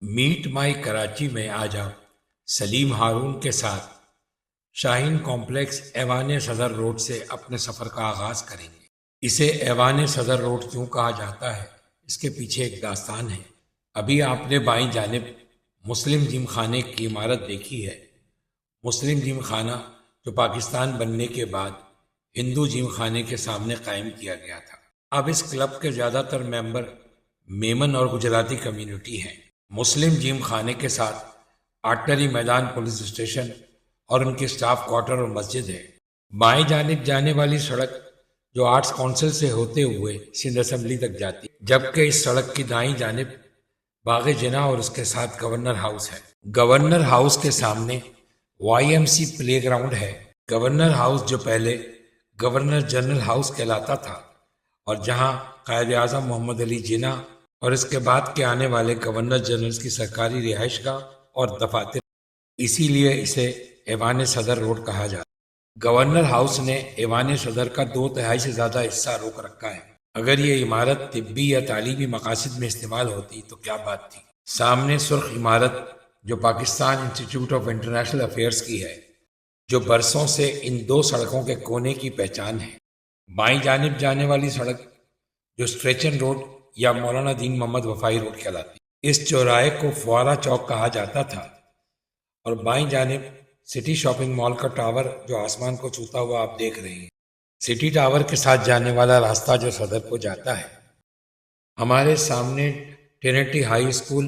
Meat مائی کراچی میں آج آپ سلیم ہارون کے ساتھ شاہین کمپلیکس ایوان صدر روڈ سے اپنے سفر کا آغاز کریں گے۔ اسے ایوان صدر روڈ کیوں کہا جاتا ہے، اس کے پیچھے ایک داستان ہے۔ ابھی آپ نے بائیں جانب مسلم جم خانے کی عمارت دیکھی ہے۔ مسلم جم خانہ جو پاکستان بننے کے بعد ہندو جم خانے کے سامنے قائم کیا گیا تھا۔ اب اس کلب کے زیادہ تر ممبر میمن اور گجراتی کمیونٹی ہیں۔ مسلم جم خانے کے ساتھ آرٹلری میدان پولیس اسٹیشن اور ان کے سٹاف کوارٹر اور مسجد ہے۔ بائیں جانب جانے والی سڑک جو آرٹس کونسل سے ہوتے ہوئے سندھ اسمبلی تک جاتی، جبکہ اس سڑک کی دائیں جانب باغ جناح اور اس کے ساتھ گورنر ہاؤس ہے۔ گورنر ہاؤس کے سامنے Y M C playground ہے۔ گورنر ہاؤس جو پہلے گورنر جنرل ہاؤس کہلاتا تھا اور جہاں قائد اعظم محمد علی جناح اور اس کے بعد کے آنے والے گورنر جنرل کی سرکاری رہائش گاہ اور دفاتر، اسی لیے اسے ایوان صدر روڈ کہا جاتا ہے۔ گورنر ہاؤس نے ایوان صدر کا 2/3 سے زیادہ حصہ روک رکھا ہے۔ اگر یہ عمارت طبی یا تعلیمی مقاصد میں استعمال ہوتی تو کیا بات تھی۔ سامنے سرخ عمارت جو Pakistan institute of international affairs کی ہے، جو برسوں سے ان دو سڑکوں کے کونے کی پہچان ہے۔ بائیں جانب جانے والی سڑک جو اسٹریچن روڈ یا مولانا دین محمد وفائی روڈ کہلاتی، اس چوراہے کو فوارہ چوک کہا جاتا تھا، اور بائیں جانب سٹی شاپنگ مال کا ٹاور جو آسمان کو چھوتا ہوا آپ دیکھ رہے ہیں۔ سٹی ٹاور کے ساتھ جانے والا راستہ جو صدر کو جاتا ہے۔ ہمارے سامنے ٹرینٹی ہائی اسکول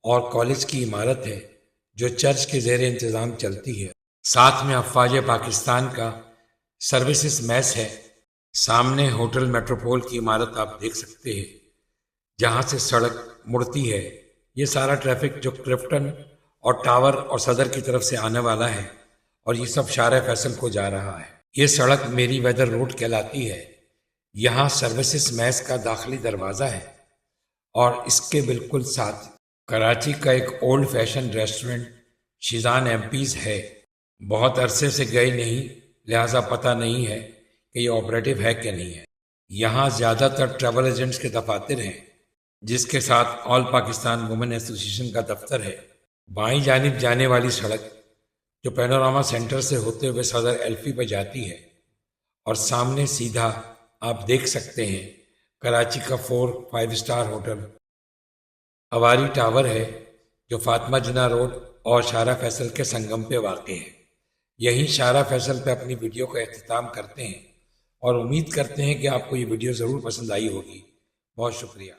اور کالج کی عمارت ہے جو چرچ کے زیر انتظام چلتی ہے۔ ساتھ میں افواج پاکستان کا سروسز میس ہے۔ سامنے ہوٹل میٹروپول کی عمارت آپ دیکھ سکتے ہیں جہاں سے سڑک مڑتی ہے۔ یہ سارا ٹریفک جو کلفٹن اور ٹاور اور صدر کی طرف سے آنے والا ہے، اور یہ سب شارع فیصل کو جا رہا ہے۔ یہ سڑک میری ویدر روڈ کہلاتی ہے۔ یہاں سروسز میس کا داخلی دروازہ ہے اور اس کے بالکل ساتھ کراچی کا ایک اولڈ فیشن ریسٹورنٹ شیزان ایمپیز ہے۔ بہت عرصے سے گئے نہیں، لہٰذا پتہ نہیں ہے کہ یہ آپریٹو ہے کہ نہیں ہے۔ یہاں زیادہ تر ٹریول ایجنٹس کے دفاتر ہیں، جس کے ساتھ آل پاکستان وومن ایسوسی ایشن کا دفتر ہے۔ بائیں جانب جانے والی سڑک جو پینوراما سینٹر سے ہوتے ہوئے صدر ایلفی پہ جاتی ہے، اور سامنے سیدھا آپ دیکھ سکتے ہیں کراچی کا 5 اسٹار ہوٹل اواری ٹاور ہے جو فاطمہ جناح روڈ اور شارع فیصل کے سنگم پہ واقع ہے۔ یہیں شارع فیصل پہ اپنی ویڈیو کا اختتام کرتے ہیں اور امید کرتے ہیں کہ آپ کو یہ ویڈیو ضرور پسند آئی ہوگی۔ بہت شکریہ۔